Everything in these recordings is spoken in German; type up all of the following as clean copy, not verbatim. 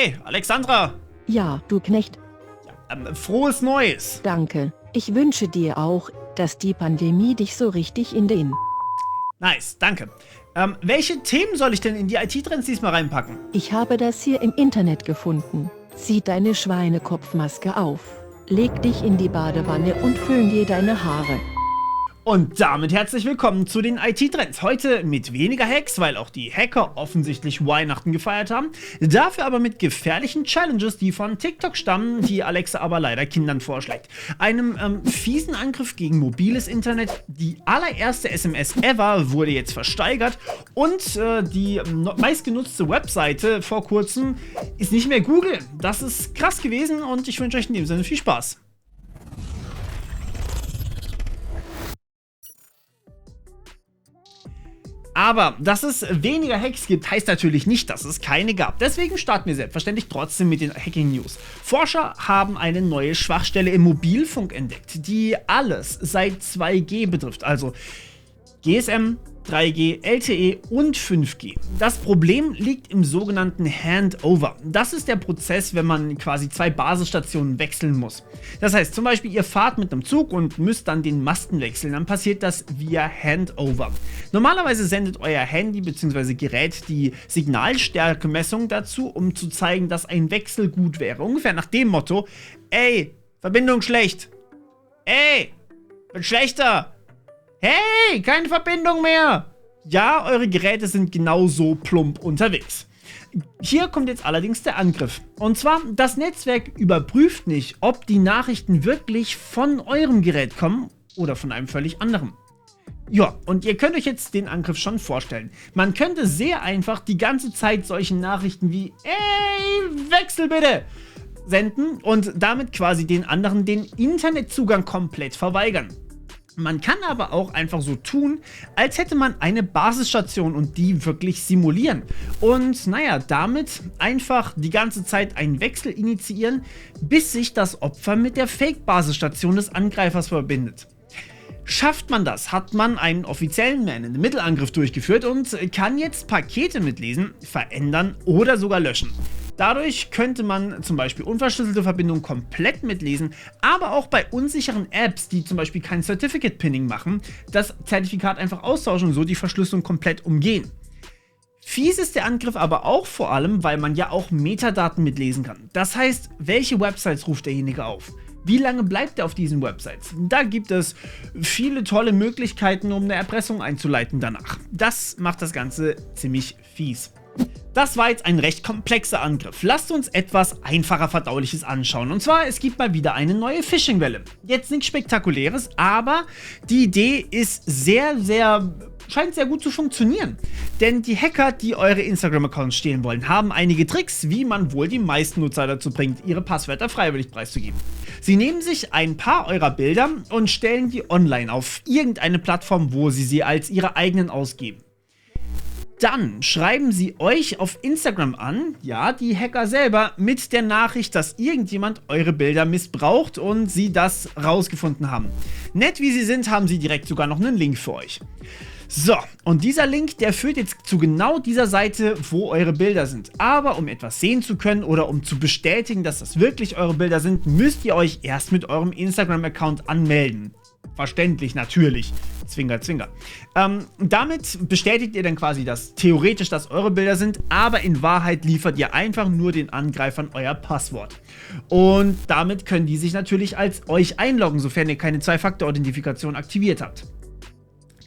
Hey, Alexandra! Ja, du Knecht, Frohes Neues! danke. Ich wünsche dir auch, dass die Pandemie dich so richtig in den... Nice, danke. Welche Themen soll ich denn in die IT-Trends diesmal reinpacken? Ich habe das hier im Internet gefunden. Zieh deine Schweinekopfmaske auf. Leg dich in die Badewanne und föhn dir deine Haare. Und damit herzlich willkommen zu den IT-Trends. Heute mit weniger Hacks, weil auch die Hacker offensichtlich Weihnachten gefeiert haben. Dafür aber mit gefährlichen Challenges, die von TikTok stammen, die Alexa aber leider Kindern vorschlägt. Einem fiesen Angriff gegen mobiles Internet. Die allererste SMS ever wurde jetzt versteigert. Und die meistgenutzte Webseite vor kurzem ist nicht mehr Google. Das ist krass gewesen und ich wünsche euch in dem Sinne viel Spaß. Aber dass es weniger Hacks gibt, heißt natürlich nicht, dass es keine gab. Deswegen starten wir selbstverständlich trotzdem mit den Hacking-News. Forscher haben eine neue Schwachstelle im Mobilfunk entdeckt, die alles seit 2G betrifft, also GSM, 3G, LTE und 5G. Das Problem liegt im sogenannten Handover. Das ist der Prozess, wenn man quasi zwei Basisstationen wechseln muss. Das heißt zum Beispiel, ihr fahrt mit einem Zug und müsst dann den Masten wechseln. Dann passiert das via Handover. Normalerweise sendet euer Handy bzw. Gerät die Signalstärkemessung dazu, um zu zeigen, dass ein Wechsel gut wäre. Ungefähr nach dem Motto: Ey, Verbindung schlecht. Ey, wird schlechter. Hey, keine Verbindung mehr! Ja, eure Geräte sind genauso plump unterwegs. Hier kommt jetzt allerdings der Angriff. Und zwar, das Netzwerk überprüft nicht, ob die Nachrichten wirklich von eurem Gerät kommen oder von einem völlig anderen. Ja, und ihr könnt euch jetzt den Angriff schon vorstellen. Man könnte sehr einfach die ganze Zeit solche Nachrichten wie ey, wechsel bitte! Senden und damit quasi den anderen den Internetzugang komplett verweigern. Man kann aber auch einfach so tun, als hätte man eine Basisstation und die wirklich simulieren. Und naja, damit einfach die ganze Zeit einen Wechsel initiieren, bis sich das Opfer mit der Fake-Basisstation des Angreifers verbindet. Schafft man das, hat man einen offiziellen Man-in-the-Middle-Angriff durchgeführt und kann jetzt Pakete mitlesen, verändern oder sogar löschen. Dadurch könnte man zum Beispiel unverschlüsselte Verbindungen komplett mitlesen, aber auch bei unsicheren Apps, die zum Beispiel kein Certificate Pinning machen, das Zertifikat einfach austauschen und so die Verschlüsselung komplett umgehen. Fies ist der Angriff aber auch vor allem, weil man ja auch Metadaten mitlesen kann. Das heißt, welche Websites ruft derjenige auf? Wie lange bleibt er auf diesen Websites? Da gibt es viele tolle Möglichkeiten, um eine Erpressung einzuleiten danach. Das macht das Ganze ziemlich fies. Das war jetzt ein recht komplexer Angriff. Lasst uns etwas einfacher Verdauliches anschauen. Und zwar, es gibt mal wieder eine neue Phishing-Welle. Jetzt nichts Spektakuläres, aber die Idee ist scheint sehr gut zu funktionieren. Denn die Hacker, die eure Instagram-Accounts stehlen wollen, haben einige Tricks, wie man wohl die meisten Nutzer dazu bringt, ihre Passwörter freiwillig preiszugeben. Sie nehmen sich ein paar eurer Bilder und stellen die online auf irgendeine Plattform, wo sie als ihre eigenen ausgeben. Dann schreiben sie euch auf Instagram an, ja, die Hacker selber, mit der Nachricht, dass irgendjemand eure Bilder missbraucht und sie das rausgefunden haben. Nett wie sie sind, haben sie direkt sogar noch einen Link für euch. So, und dieser Link, der führt jetzt zu genau dieser Seite, wo eure Bilder sind. Aber um etwas sehen zu können oder um zu bestätigen, dass das wirklich eure Bilder sind, müsst ihr euch erst mit eurem Instagram-Account anmelden. Verständlich, natürlich. Zwinker, zwinker. Damit bestätigt ihr dann quasi, dass theoretisch das eure Bilder sind, aber in Wahrheit liefert ihr einfach nur den Angreifern euer Passwort. Und damit können die sich natürlich als euch einloggen, sofern ihr keine Zwei-Faktor-Authentifikationen aktiviert habt.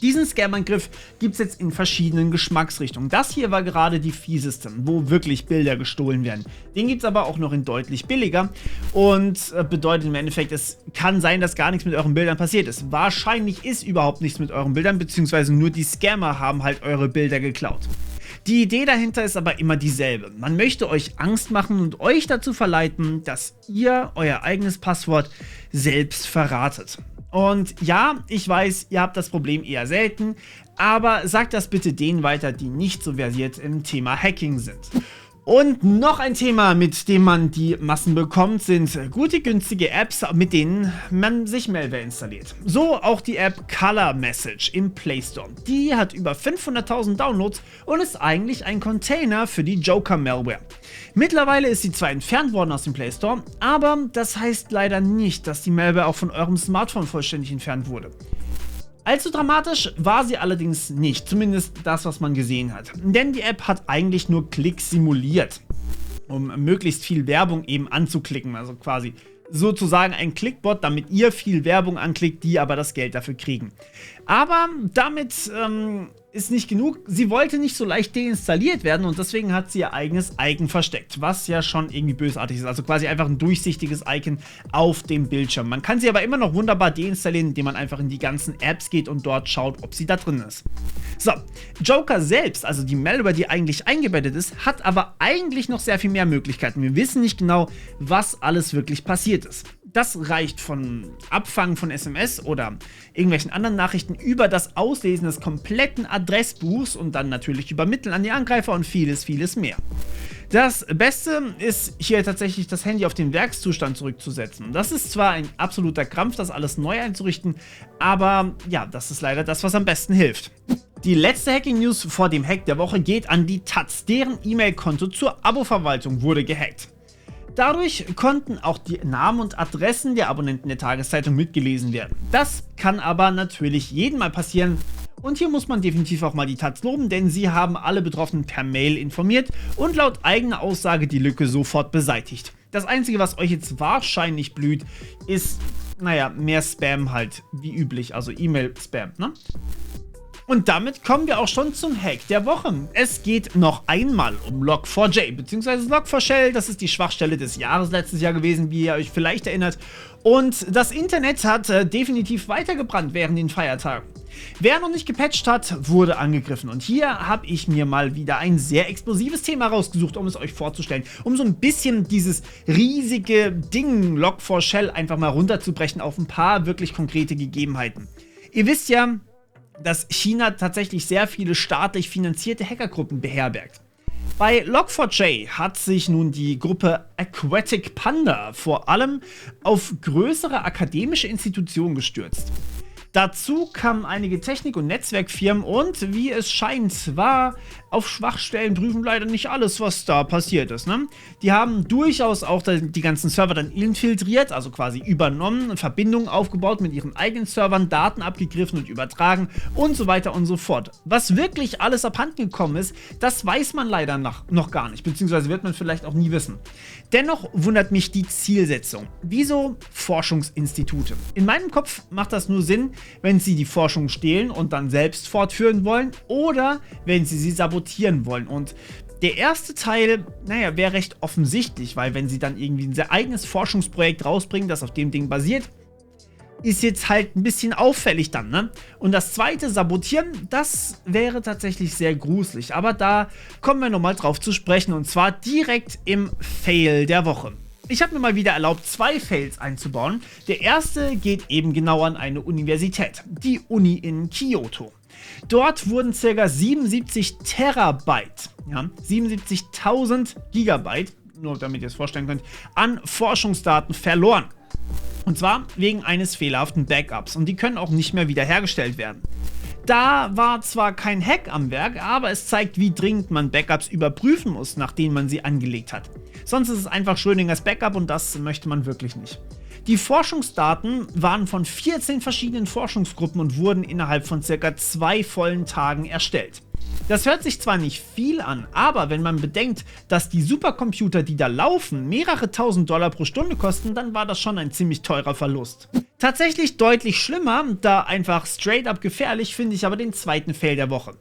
Diesen Scam-Angriff gibt es jetzt in verschiedenen Geschmacksrichtungen. Das hier war gerade die fieseste, wo wirklich Bilder gestohlen werden. Den gibt es aber auch noch in deutlich billiger und bedeutet im Endeffekt, es kann sein, dass gar nichts mit euren Bildern passiert ist. Wahrscheinlich ist überhaupt nichts mit euren Bildern, beziehungsweise nur die Scammer haben halt eure Bilder geklaut. Die Idee dahinter ist aber immer dieselbe. Man möchte euch Angst machen und euch dazu verleiten, dass ihr euer eigenes Passwort selbst verratet. Und ja, ich weiß, ihr habt das Problem eher selten, aber sagt das bitte denen weiter, die nicht so versiert im Thema Hacking sind. Und noch ein Thema, mit dem man die Massen bekommt, sind gute, günstige Apps, mit denen man sich Malware installiert. So auch die App Color Message im Play Store. Die hat über 500.000 Downloads und ist eigentlich ein Container für die Joker-Malware. Mittlerweile ist sie zwar entfernt worden aus dem Play Store, aber das heißt leider nicht, dass die Malware auch von eurem Smartphone vollständig entfernt wurde. Allzu dramatisch war sie allerdings nicht, zumindest das, was man gesehen hat. Denn die App hat eigentlich nur Klicks simuliert, um möglichst viel Werbung eben anzuklicken, also quasi sozusagen ein Clickbot, damit ihr viel Werbung anklickt, die aber das Geld dafür kriegen. Aber damit ist nicht genug. Sie wollte nicht so leicht deinstalliert werden und deswegen hat sie ihr eigenes Icon versteckt, was ja schon irgendwie bösartig ist. Also quasi einfach ein durchsichtiges Icon auf dem Bildschirm. Man kann sie aber immer noch wunderbar deinstallieren, indem man einfach in die ganzen Apps geht und dort schaut, ob sie da drin ist. So, Joker selbst, also die Malware, die eigentlich eingebettet ist, hat aber eigentlich noch sehr viel mehr Möglichkeiten. Wir wissen nicht genau, was alles wirklich passiert ist. Das reicht von Abfangen von SMS oder irgendwelchen anderen Nachrichten über das Auslesen des kompletten Adressbuchs und dann natürlich Übermitteln an die Angreifer und vieles, vieles mehr. Das Beste ist hier tatsächlich das Handy auf den Werkszustand zurückzusetzen. Das ist zwar ein absoluter Krampf, das alles neu einzurichten, aber ja, das ist leider das, was am besten hilft. Die letzte Hacking-News vor dem Hack der Woche geht an die Taz. Deren E-Mail-Konto zur Abo-Verwaltung wurde gehackt. Dadurch konnten auch die Namen und Adressen der Abonnenten der Tageszeitung mitgelesen werden. Das kann aber natürlich jedem mal passieren. Und hier muss man definitiv auch mal die Taz loben, denn sie haben alle Betroffenen per Mail informiert und laut eigener Aussage die Lücke sofort beseitigt. Das Einzige, was euch jetzt wahrscheinlich blüht, ist, naja, mehr Spam halt, wie üblich, also E-Mail-Spam, ne? Und damit kommen wir auch schon zum Hack der Woche. Es geht noch einmal um Log4j bzw. Log4Shell. Das ist die Schwachstelle des Jahres letztes Jahr gewesen, wie ihr euch vielleicht erinnert. Und das Internet hat definitiv weitergebrannt während den Feiertagen. Wer noch nicht gepatcht hat, wurde angegriffen. Und hier habe ich mir mal wieder ein sehr explosives Thema rausgesucht, um es euch vorzustellen. Um so ein bisschen dieses riesige Ding Log4Shell einfach mal runterzubrechen auf ein paar wirklich konkrete Gegebenheiten. Ihr wisst ja, dass China tatsächlich sehr viele staatlich finanzierte Hackergruppen beherbergt. Bei Log4j hat sich nun die Gruppe Aquatic Panda vor allem auf größere akademische Institutionen gestürzt. Dazu kamen einige Technik- und Netzwerkfirmen und, wie es scheint, war auf Schwachstellen prüfen leider nicht alles, was da passiert ist. Ne? Die haben durchaus auch die ganzen Server dann infiltriert, also quasi übernommen, Verbindungen aufgebaut mit ihren eigenen Servern, Daten abgegriffen und übertragen und so weiter und so fort. Was wirklich alles abhanden gekommen ist, das weiß man leider noch gar nicht, beziehungsweise wird man vielleicht auch nie wissen. Dennoch wundert mich die Zielsetzung. Wieso Forschungsinstitute? In meinem Kopf macht das nur Sinn, wenn sie die Forschung stehlen und dann selbst fortführen wollen oder wenn sie sabotieren wollen. Und der erste Teil, naja, wäre recht offensichtlich, weil wenn sie dann irgendwie ein sehr eigenes Forschungsprojekt rausbringen, das auf dem Ding basiert, ist jetzt halt ein bisschen auffällig dann, ne? Und das zweite, sabotieren, das wäre tatsächlich sehr gruselig. Aber da kommen wir nochmal drauf zu sprechen und zwar direkt im Fail der Woche. Ich habe mir mal wieder erlaubt, 2 Fails einzubauen. Der erste geht eben genau an eine Universität, die Uni in Kyoto. Dort wurden ca. 77 Terabyte, ja, 77.000 Gigabyte, nur damit ihr es vorstellen könnt, an Forschungsdaten verloren. Und zwar wegen eines fehlerhaften Backups und die können auch nicht mehr wiederhergestellt werden. Da war zwar kein Hack am Werk, aber es zeigt, wie dringend man Backups überprüfen muss, nachdem man sie angelegt hat. Sonst ist es einfach Schrödingers Backup und das möchte man wirklich nicht. Die Forschungsdaten waren von 14 verschiedenen Forschungsgruppen und wurden innerhalb von ca. 2 vollen Tagen erstellt. Das hört sich zwar nicht viel an, aber wenn man bedenkt, dass die Supercomputer, die da laufen, mehrere tausend Dollar pro Stunde kosten, dann war das schon ein ziemlich teurer Verlust. Tatsächlich deutlich schlimmer, da einfach straight up gefährlich, finde ich aber den zweiten Fail der Woche.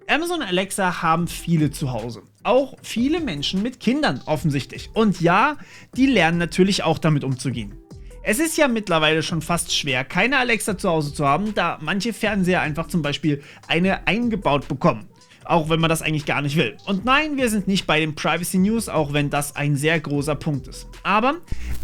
Amazon Alexa haben viele zu Hause. Auch viele Menschen mit Kindern offensichtlich. Und ja, die lernen natürlich auch damit umzugehen. Es ist ja mittlerweile schon fast schwer, keine Alexa zu Hause zu haben, da manche Fernseher einfach zum Beispiel eine eingebaut bekommen. Auch wenn man das eigentlich gar nicht will. Und nein, wir sind nicht bei den Privacy News, auch wenn das ein sehr großer Punkt ist. Aber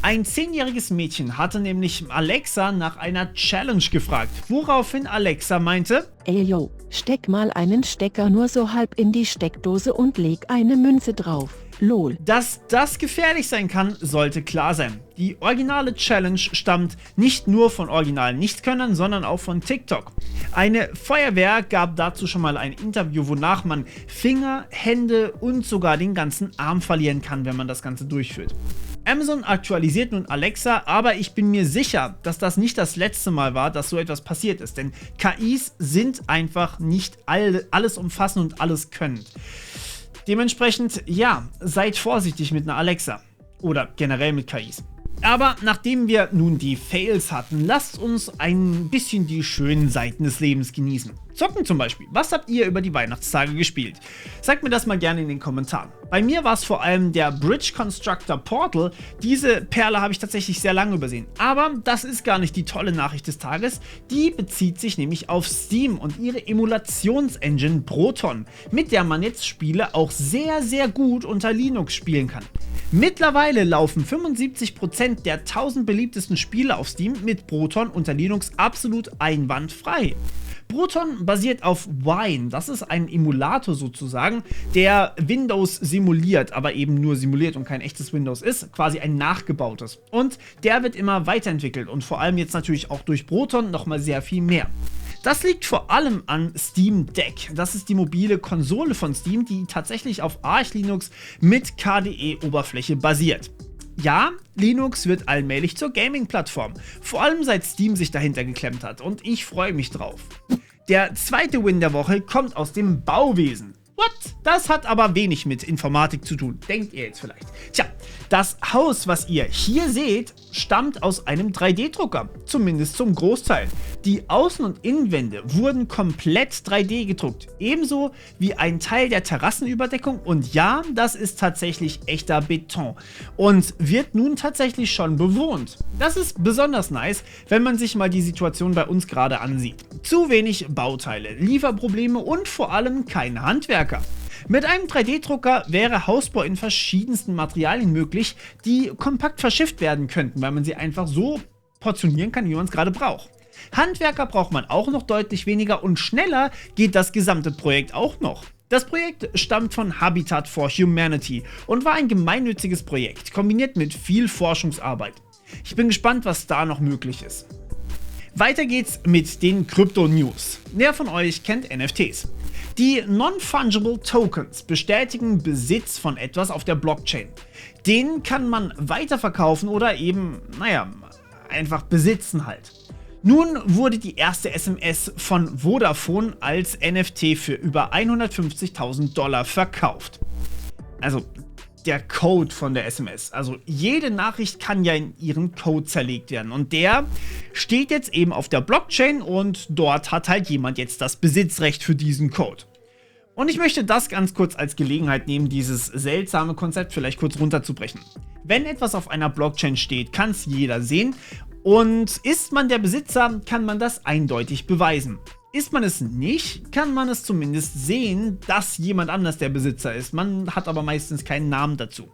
ein 10-jähriges Mädchen hatte nämlich Alexa nach einer Challenge gefragt, woraufhin Alexa meinte: Ey yo, steck mal einen Stecker nur so halb in die Steckdose und leg eine Münze drauf. Lol. Dass das gefährlich sein kann, sollte klar sein. Die originale Challenge stammt nicht nur von originalen Nichtkönnern, sondern auch von TikTok. Eine Feuerwehr gab dazu schon mal ein Interview, wonach man Finger, Hände und sogar den ganzen Arm verlieren kann, wenn man das Ganze durchführt. Amazon aktualisiert nun Alexa, aber ich bin mir sicher, dass das nicht das letzte Mal war, dass so etwas passiert ist, denn KIs sind einfach nicht alles umfassend und alles können. Dementsprechend, ja, seid vorsichtig mit einer Alexa oder generell mit KIs. Aber nachdem wir nun die Fails hatten, lasst uns ein bisschen die schönen Seiten des Lebens genießen. Zocken zum Beispiel. Was habt ihr über die Weihnachtstage gespielt? Sagt mir das mal gerne in den Kommentaren. Bei mir war es vor allem der Bridge Constructor Portal. Diese Perle habe ich tatsächlich sehr lange übersehen. Aber das ist gar nicht die tolle Nachricht des Tages. Die bezieht sich nämlich auf Steam und ihre Emulationsengine Proton, mit der man jetzt Spiele auch sehr, sehr gut unter Linux spielen kann. Mittlerweile laufen 75% der 1000 beliebtesten Spiele auf Steam mit Proton unter Linux absolut einwandfrei. Proton basiert auf Wine, das ist ein Emulator sozusagen, der Windows simuliert, aber eben nur simuliert und kein echtes Windows ist, quasi ein nachgebautes. Und der wird immer weiterentwickelt und vor allem jetzt natürlich auch durch Proton nochmal sehr viel mehr. Das liegt vor allem an Steam Deck. Das ist die mobile Konsole von Steam, die tatsächlich auf Arch Linux mit KDE-Oberfläche basiert. Ja, Linux wird allmählich zur Gaming-Plattform, vor allem seit Steam sich dahinter geklemmt hat und ich freue mich drauf. Der zweite Win der Woche kommt aus dem Bauwesen. What? Das hat aber wenig mit Informatik zu tun, denkt ihr jetzt vielleicht. Tja, das Haus, was ihr hier seht, stammt aus einem 3D-Drucker, zumindest zum Großteil. Die Außen- und Innenwände wurden komplett 3D gedruckt, ebenso wie ein Teil der Terrassenüberdeckung und ja, das ist tatsächlich echter Beton und wird nun tatsächlich schon bewohnt. Das ist besonders nice, wenn man sich mal die Situation bei uns gerade ansieht. Zu wenig Bauteile, Lieferprobleme und vor allem keine Handwerker. Mit einem 3D-Drucker wäre Hausbau in verschiedensten Materialien möglich, die kompakt verschifft werden könnten, weil man sie einfach so portionieren kann, wie man es gerade braucht. Handwerker braucht man auch noch deutlich weniger und schneller geht das gesamte Projekt auch noch. Das Projekt stammt von Habitat for Humanity und war ein gemeinnütziges Projekt, kombiniert mit viel Forschungsarbeit. Ich bin gespannt, was da noch möglich ist. Weiter geht's mit den Krypto-News. Wer von euch kennt NFTs? Die Non-Fungible Tokens bestätigen Besitz von etwas auf der Blockchain. Den kann man weiterverkaufen oder eben, einfach besitzen halt. Nun wurde die erste SMS von Vodafone als NFT für über 150.000 $ verkauft. Also der Code von der SMS. Also jede Nachricht kann ja in ihren Code zerlegt werden und der steht jetzt eben auf der Blockchain und dort hat halt jemand jetzt das Besitzrecht für diesen Code. Und ich möchte das ganz kurz als Gelegenheit nehmen, dieses seltsame Konzept vielleicht kurz runterzubrechen. Wenn etwas auf einer Blockchain steht, kann es jeder sehen und ist man der Besitzer, kann man das eindeutig beweisen. Ist man es nicht, kann man es zumindest sehen, dass jemand anders der Besitzer ist. Man hat aber meistens keinen Namen dazu.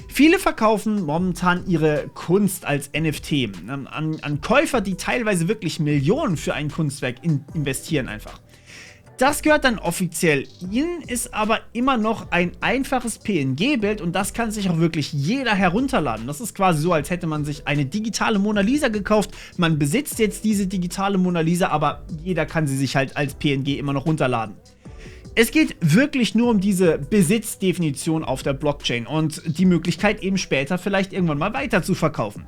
Viele verkaufen momentan ihre Kunst als NFT an Käufer, die teilweise wirklich Millionen für ein Kunstwerk investieren einfach. Das gehört dann offiziell ihnen, ist aber immer noch ein einfaches PNG-Bild und das kann sich auch wirklich jeder herunterladen. Das ist quasi so, als hätte man sich eine digitale Mona Lisa gekauft. Man besitzt jetzt diese digitale Mona Lisa, aber jeder kann sie sich halt als PNG immer noch runterladen. Es geht wirklich nur um diese Besitzdefinition auf der Blockchain und die Möglichkeit eben später vielleicht irgendwann mal weiter zu verkaufen.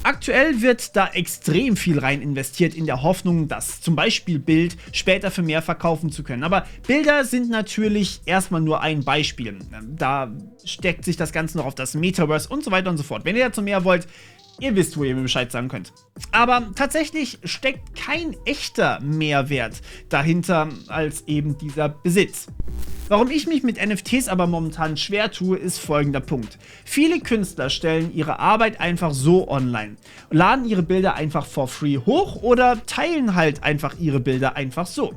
Aktuell wird da extrem viel rein investiert in der Hoffnung, das zum Beispiel Bild später für mehr verkaufen zu können. Aber Bilder sind natürlich erstmal nur ein Beispiel. Da steckt sich das Ganze noch auf das Metaverse und so weiter und so fort. Wenn ihr dazu mehr wollt, ihr wisst, wo ihr mir Bescheid sagen könnt. Aber tatsächlich steckt kein echter Mehrwert dahinter als eben dieser Besitz. Warum ich mich mit NFTs aber momentan schwer tue, ist folgender Punkt. Viele Künstler stellen ihre Arbeit einfach so online, laden ihre Bilder einfach for free hoch oder teilen halt einfach ihre Bilder einfach so.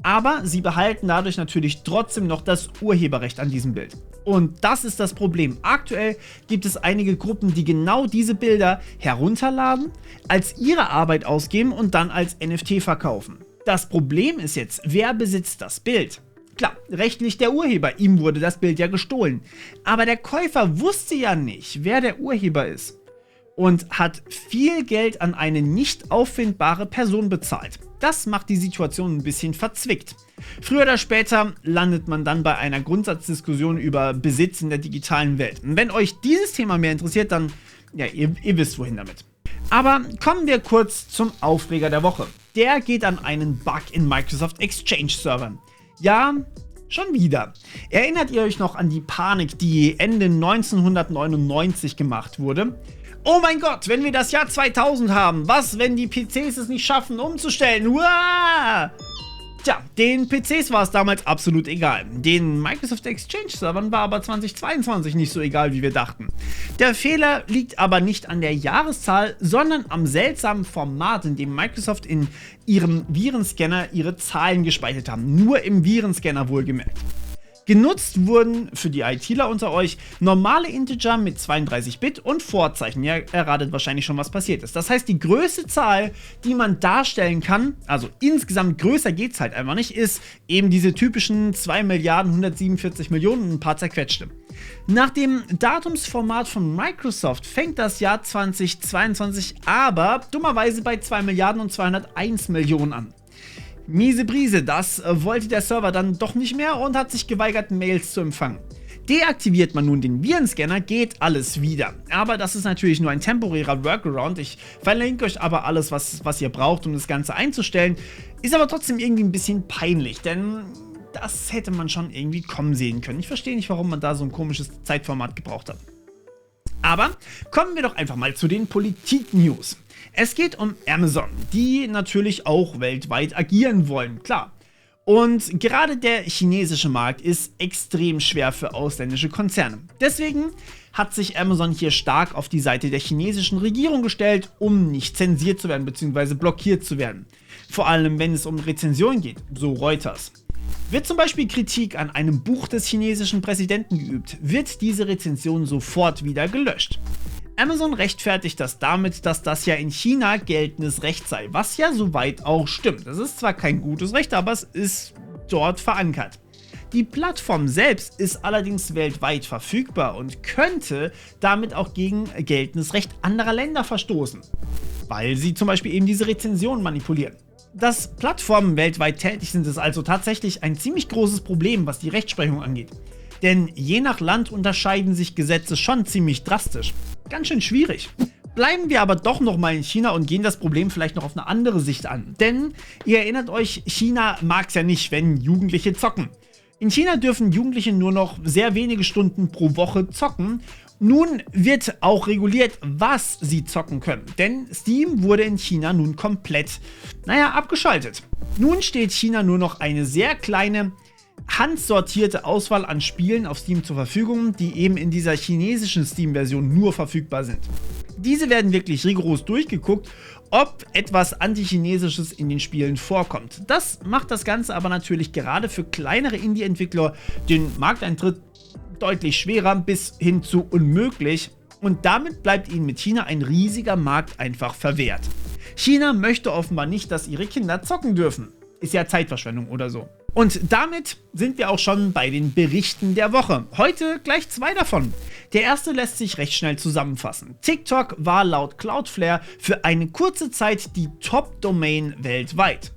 Aber sie behalten dadurch natürlich trotzdem noch das Urheberrecht an diesem Bild. Und das ist das Problem. Aktuell gibt es einige Gruppen, die genau diese Bilder herunterladen, als ihre Arbeit ausgeben und dann als NFT verkaufen. Das Problem ist jetzt, wer besitzt das Bild? Klar, rechtlich der Urheber, ihm wurde das Bild ja gestohlen. Aber der Käufer wusste ja nicht, wer der Urheber ist. Und hat viel Geld an eine nicht auffindbare Person bezahlt. Das macht die Situation ein bisschen verzwickt. Früher oder später landet man dann bei einer Grundsatzdiskussion über Besitz in der digitalen Welt. Und wenn euch dieses Thema mehr interessiert, dann, ja, ihr wisst wohin damit. Aber kommen wir kurz zum Aufreger der Woche. Der geht an einen Bug in Microsoft Exchange Servern. Ja, schon wieder. Erinnert ihr euch noch an die Panik, die Ende 1999 gemacht wurde? Oh mein Gott, wenn wir das Jahr 2000 haben, was, wenn die PCs es nicht schaffen, umzustellen? Uah! Tja, den PCs war es damals absolut egal. Den Microsoft Exchange Servern war aber 2022 nicht so egal, wie wir dachten. Der Fehler liegt aber nicht an der Jahreszahl, sondern am seltsamen Format, in dem Microsoft in ihrem Virenscanner ihre Zahlen gespeichert haben. Nur im Virenscanner wohlgemerkt. Genutzt wurden für die ITler unter euch normale Integer mit 32-Bit und Vorzeichen. Ja, erratet wahrscheinlich schon, was passiert ist. Das heißt, die größte Zahl, die man darstellen kann, also insgesamt größer geht es halt einfach nicht, ist eben diese typischen 2.147.000.000 und ein paar zerquetschte. Nach dem Datumsformat von Microsoft fängt das Jahr 2022 aber dummerweise bei 2.201.000.000 an. Miese Brise, das wollte der Server dann doch nicht mehr und hat sich geweigert, Mails zu empfangen. Deaktiviert man nun den Virenscanner, geht alles wieder. Aber das ist natürlich nur ein temporärer Workaround. Ich verlinke euch aber alles, was ihr braucht, um das Ganze einzustellen. Ist aber trotzdem irgendwie ein bisschen peinlich, denn das hätte man schon irgendwie kommen sehen können. Ich verstehe nicht, warum man da so ein komisches Zeitformat gebraucht hat. Aber kommen wir doch einfach mal zu den Politik-News. Es geht um Amazon, die natürlich auch weltweit agieren wollen, klar. Und gerade der chinesische Markt ist extrem schwer für ausländische Konzerne. Deswegen hat sich Amazon hier stark auf die Seite der chinesischen Regierung gestellt, um nicht zensiert zu werden bzw. blockiert zu werden. Vor allem, wenn es um Rezensionen geht, so Reuters. Wird zum Beispiel Kritik an einem Buch des chinesischen Präsidenten geübt, wird diese Rezension sofort wieder gelöscht. Amazon rechtfertigt das damit, dass das ja in China geltendes Recht sei, was ja soweit auch stimmt. Das ist zwar kein gutes Recht, aber es ist dort verankert. Die Plattform selbst ist allerdings weltweit verfügbar und könnte damit auch gegen geltendes Recht anderer Länder verstoßen, weil sie zum Beispiel eben diese Rezensionen manipulieren. Dass Plattformen weltweit tätig sind, ist also tatsächlich ein ziemlich großes Problem, was die Rechtsprechung angeht. Denn je nach Land unterscheiden sich Gesetze schon ziemlich drastisch. Ganz schön schwierig. Bleiben wir aber doch nochmal in China und gehen das Problem vielleicht noch auf eine andere Sicht an. Denn ihr erinnert euch, China mag es ja nicht, wenn Jugendliche zocken. In China dürfen Jugendliche nur noch sehr wenige Stunden pro Woche zocken. Nun wird auch reguliert, was sie zocken können. Denn Steam wurde in China nun komplett, abgeschaltet. Nun steht China nur noch eine sehr kleine, handsortierte Auswahl an Spielen auf Steam zur Verfügung, die eben in dieser chinesischen Steam-Version nur verfügbar sind. Diese werden wirklich rigoros durchgeguckt, ob etwas Antichinesisches in den Spielen vorkommt. Das macht das Ganze aber natürlich gerade für kleinere Indie-Entwickler den Markteintritt deutlich schwerer bis hin zu unmöglich und damit bleibt ihnen mit China ein riesiger Markt einfach verwehrt. China möchte offenbar nicht, dass ihre Kinder zocken dürfen. Ist ja Zeitverschwendung oder so. Und damit sind wir auch schon bei den Berichten der Woche. Heute gleich 2 davon. Der erste lässt sich recht schnell zusammenfassen. TikTok war laut Cloudflare für eine kurze Zeit die Top-Domain weltweit.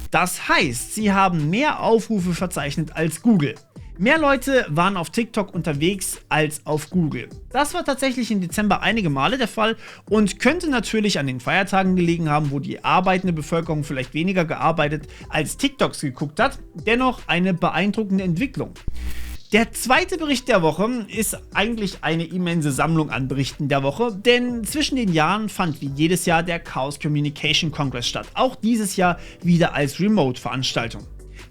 Das heißt, sie haben mehr Aufrufe verzeichnet als Google. Mehr Leute waren auf TikTok unterwegs als auf Google. Das war tatsächlich im Dezember einige Male der Fall und könnte natürlich an den Feiertagen gelegen haben, wo die arbeitende Bevölkerung vielleicht weniger gearbeitet als TikToks geguckt hat. Dennoch eine beeindruckende Entwicklung. Der zweite Bericht der Woche ist eigentlich eine immense Sammlung an Berichten der Woche, denn zwischen den Jahren fand wie jedes Jahr der Chaos Communication Congress statt. Auch dieses Jahr wieder als Remote-Veranstaltung.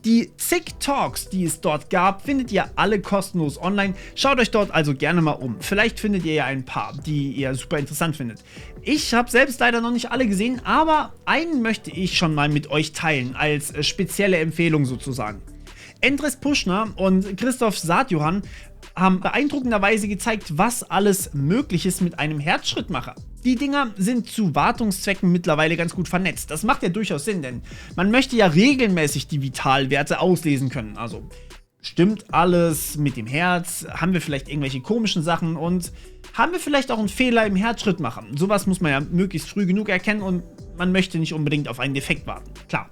Die zig Talks, die es dort gab, findet ihr alle kostenlos online. Schaut euch dort also gerne mal um. Vielleicht findet ihr ja ein paar, die ihr super interessant findet. Ich habe selbst leider noch nicht alle gesehen, aber einen möchte ich schon mal mit euch teilen, als spezielle Empfehlung sozusagen. Endres Puschner und Christoph Saatjohann haben beeindruckenderweise gezeigt, was alles möglich ist mit einem Herzschrittmacher. Die Dinger sind zu Wartungszwecken mittlerweile ganz gut vernetzt. Das macht ja durchaus Sinn, denn man möchte ja regelmäßig die Vitalwerte auslesen können. Also Stimmt alles mit dem Herz? Haben wir vielleicht irgendwelche komischen Sachen? Und haben wir vielleicht auch einen Fehler im Herzschrittmacher? Sowas muss man ja möglichst früh genug erkennen und man möchte nicht unbedingt auf einen Defekt warten. Klar.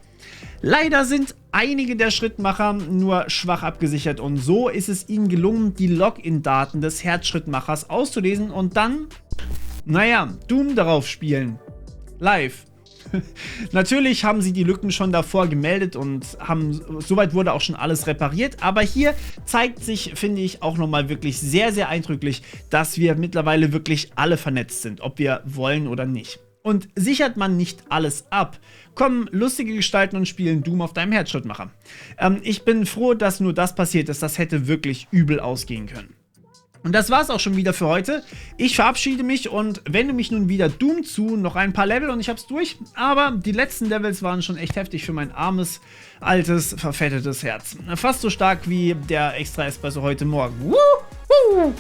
Leider sind einige der Schrittmacher nur schwach abgesichert und so ist es ihnen gelungen, die Login-Daten des Herzschrittmachers auszulesen und dann, naja, Doom darauf spielen. Live. Natürlich haben sie die Lücken schon davor gemeldet und soweit wurde auch schon alles repariert, aber hier zeigt sich, finde ich, auch nochmal wirklich sehr, sehr eindrücklich, dass wir mittlerweile wirklich alle vernetzt sind, ob wir wollen oder nicht. Und sichert man nicht alles ab, kommen lustige Gestalten und spielen Doom auf deinem Herzschrittmacher. Ich bin froh, dass nur das passiert ist, das hätte wirklich übel ausgehen können. Und das war's auch schon wieder für heute. Ich verabschiede mich und wende mich nun wieder Doom zu. Noch ein paar Level und ich hab's durch. Aber die letzten Levels waren schon echt heftig für mein armes, altes, verfettetes Herz. Fast so stark wie der Extra Espresso heute Morgen. Woo!